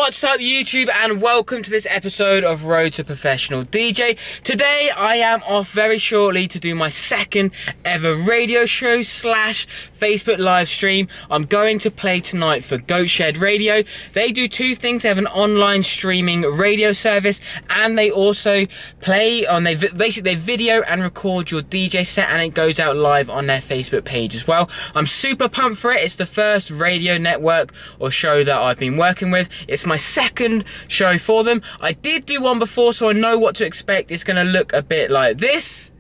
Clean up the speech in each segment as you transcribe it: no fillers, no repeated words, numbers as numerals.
What's up YouTube, and welcome to this episode of Road to Professional DJ. Today I am off very shortly to do my second ever radio show / Facebook live stream. I'm going to play tonight for Goat Shed Radio. They do two things. They have an online streaming radio service, and they also play on, they video and record your DJ set, and it goes out live on their Facebook page as well. I'm super pumped for it. It's the first radio network or show that I've been working with. It's my second show for them. I did do one before, so I know what to expect. It's gonna look a bit like this.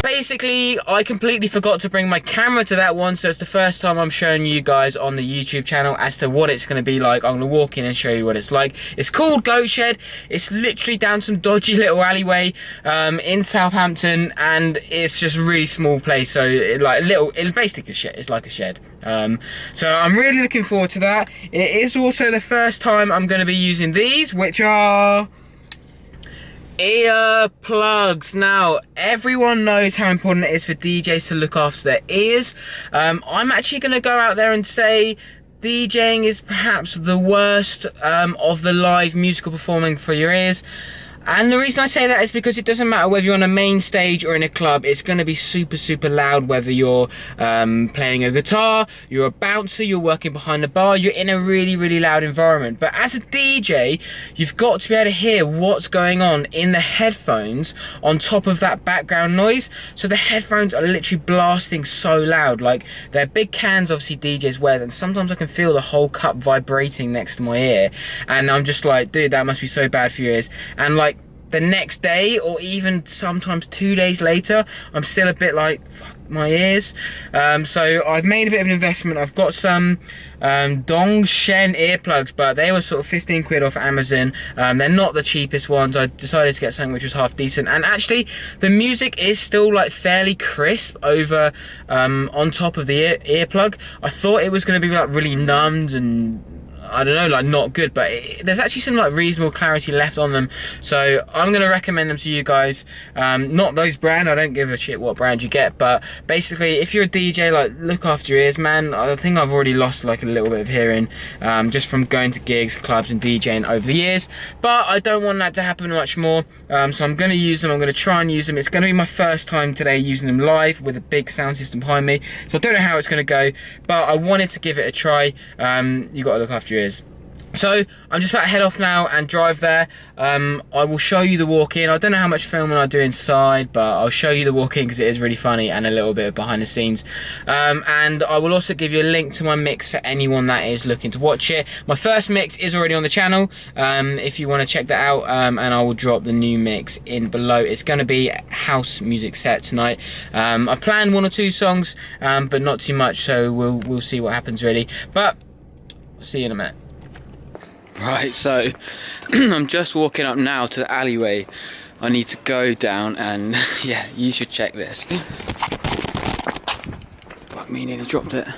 Basically, I completely forgot to bring my camera to that one, so it's the first time I'm showing you guys on the YouTube channel as to what it's going to be like. I'm going to walk in and show you what it's like. It's called Goat Shed. It's literally down some dodgy little alleyway in Southampton, and it's just a really small place, so it's basically a shed. It's like a shed. So I'm really looking forward to that. It is also the first time I'm going to be using these, which are ear plugs. Now, everyone knows how important it is for DJs to look after their ears. I'm actually going to go out there and say DJing is perhaps the worst of the live musical performing for your ears. And the reason I say that is because it doesn't matter whether you're on a main stage or in a club. It's going to be super loud, whether you're playing a guitar, you're a bouncer, you're working behind the bar, you're in a really loud environment. But as a DJ, you've got to be able to hear what's going on in the headphones on top of that background noise. So the headphones are literally blasting so loud. Like, they're big cans, obviously, DJs wear, and sometimes I can feel the whole cup vibrating next to my ear. And I'm just like, dude, that must be so bad for your ears. And like, the next day, or even sometimes 2 days later, I'm still a bit like, fuck my ears. So I've made a bit of an investment. I've got some Dongshen earplugs, but they were sort of 15 quid off Amazon. They're not the cheapest ones. I decided to get something which was half decent, and actually the music is still like fairly crisp over on top of the earplug. I thought it was going to be like really numbed and I don't know, like not good, but there's actually some like reasonable clarity left on them, so I'm going to recommend them to you guys. Not those brand, I don't give a shit what brand you get, but basically if you're a DJ, like, look after your ears, man. I think I've already lost like a little bit of hearing just from going to gigs, clubs and DJing over the years, but I don't want that to happen much more. So I'm going to use them. I'm going to try and use them. It's going to be my first time today using them live with a big sound system behind me, so I don't know how it's going to go, but I wanted to give it a try. You got to look after your ears. So I'm just about to head off now and drive there. I will show you the walk in. I don't know how much filming I do inside, but I'll show you the walk in because it is really funny and a little bit of behind the scenes. And I will also give you a link to my mix for anyone that is looking to watch it. My first mix is already on the channel if you want to check that out, and I will drop the new mix in below. It's going to be a house music set tonight. I planned 1 or 2 songs, but not too much, so we'll see what happens really. But I'll see you in a minute. Right, so I'm just walking up now to the alleyway. I need to go down and yeah, you should check this. Fuck me, nearly dropped it.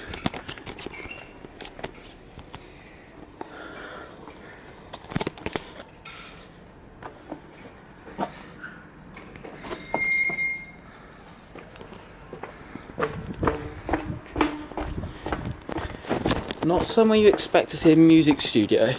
Not somewhere you expect to see a music studio.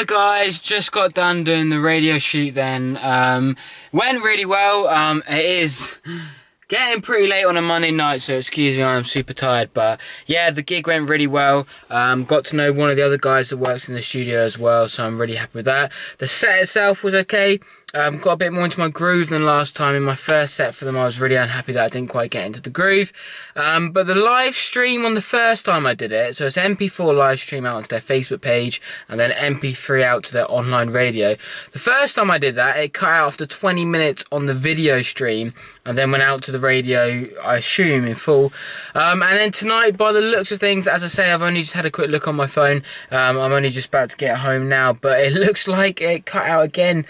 guys, just got done doing the radio shoot then. Went really well. It is getting pretty late on a Monday night, so excuse me, I'm super tired. But yeah, the gig went really well. Got to know one of the other guys that works in the studio as well, so I'm really happy with that. The set itself was okay. Got a bit more into my groove than last time. In my first set for them, I was really unhappy that I didn't quite get into the groove. But the live stream on the first time I did it, so it's MP4 live stream out onto their Facebook page and then MP3 out to their online radio. The first time I did that, it cut out after 20 minutes on the video stream and then went out to the radio, I assume, in full. And then tonight, by the looks of things, as I say, I've only just had a quick look on my phone. I'm only just about to get home now, but it looks like it cut out again.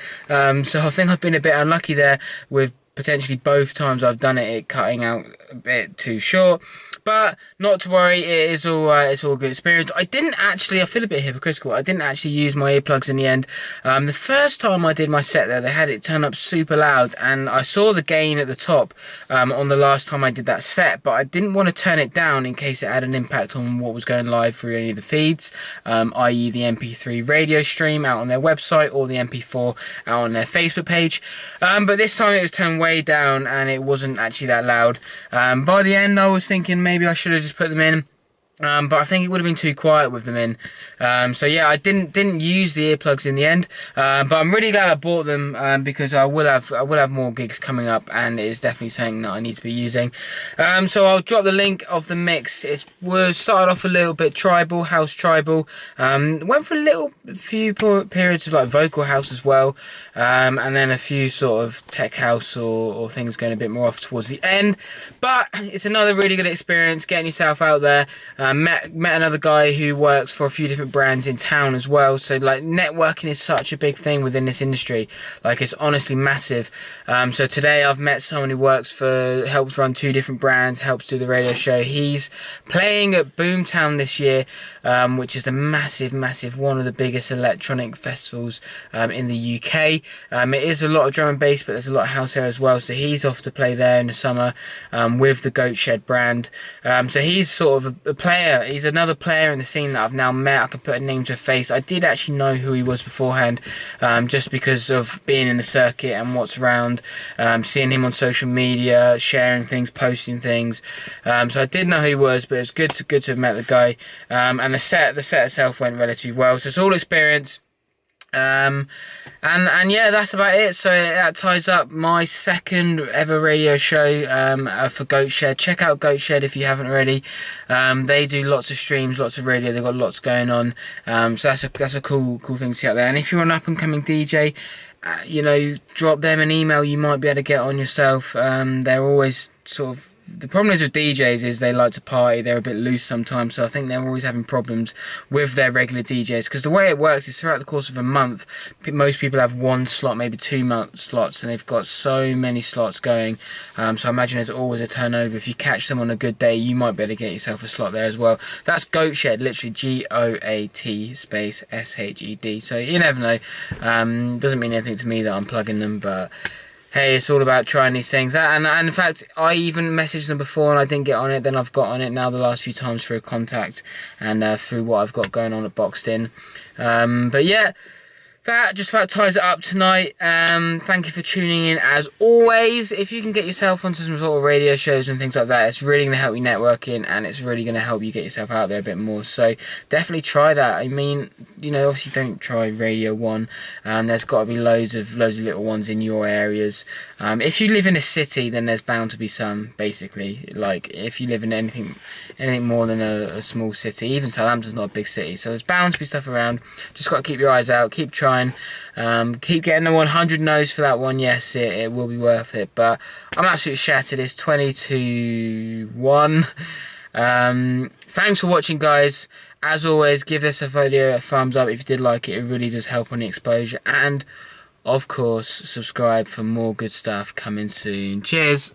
So I think I've been a bit unlucky there with potentially both times I've done it cutting out a bit too short. But not to worry, it is all it's all a good experience. I feel a bit hypocritical. I didn't actually use my earplugs in the end. The first time I did my set there, they had it turn up super loud, and I saw the gain at the top on the last time I did that set, but I didn't want to turn it down in case it had an impact on what was going live through any of the feeds, i.e. the MP3 radio stream out on their website or the MP4 out on their Facebook page. But this time it was turned way down and it wasn't actually that loud. By the end I was thinking maybe I should have just put them in, but I think it would have been too quiet with them in. So yeah, I didn't use the earplugs in the end, but I'm really glad I bought them because I will have more gigs coming up, and it is definitely something that I need to be using. So I'll drop the link of the mix. It was started off a little bit tribal, house tribal. Went for a few periods of like vocal house as well, and then a few sort of tech house or things going a bit more off towards the end. But it's another really good experience getting yourself out there. Met another guy who works for a few different brands in town as well, so like networking is such a big thing within this industry. Like, it's honestly massive. So today I've met someone who helps run 2 different brands, helps do the radio show. He's playing at Boomtown this year, which is a massive one of the biggest electronic festivals in the UK. It is a lot of drum and bass, but there's a lot of house there as well, so he's off to play there in the summer with the Goat Shed brand. So he's sort of a player. He's another player in the scene that I've now met. I can put a name to a face. I did actually know who he was beforehand, just because of being in the circuit and what's around, seeing him on social media, sharing things, posting things. So I did know who he was, but it's good to have met the guy. And the set itself went relatively well. So it's all experience. And yeah, that's about it. So that ties up my second ever radio show for Goat Shed. Check out Goat Shed if you haven't already. They do lots of streams, lots of radio. They've got lots going on. So that's a cool thing to see out there. And if you're an up and coming DJ, drop them an email. You might be able to get on yourself. They're always sort of. The problem is with DJs is they like to party, they're a bit loose sometimes, so I think they're always having problems with their regular DJs, because the way it works is throughout the course of a month, most people have 1 slot, maybe 2 slots, and they've got so many slots going, so I imagine there's always a turnover. If you catch them on a good day, you might be able to get yourself a slot there as well. That's Goat Shed, literally GOAT space SHED, so you never know. Doesn't mean anything to me that I'm plugging them, but hey, it's all about trying these things. And in fact, I even messaged them before and I didn't get on it. Then I've got on it now the last few times through contact and through what I've got going on at Boxed In. But yeah, that just about ties it up tonight. Thank you for tuning in as always. If you can get yourself onto some sort of radio shows and things like that, it's really going to help you networking, and it's really going to help you get yourself out there a bit more. So definitely try that. I mean, obviously don't try Radio 1. There's got to be loads of little ones in your areas. If you live in a city, then there's bound to be some, basically. Like, if you live in anything more than a small city, even Southampton's not a big city, so there's bound to be stuff around. Just got to keep your eyes out, keep trying. Keep getting the 100 no's for that one. Yes, it will be worth it, but I'm absolutely shattered. It's 20-1. Thanks for watching, guys. As always, give this video a thumbs up if you did like it. It really does help on the exposure, and of course subscribe for more good stuff coming soon. Cheers.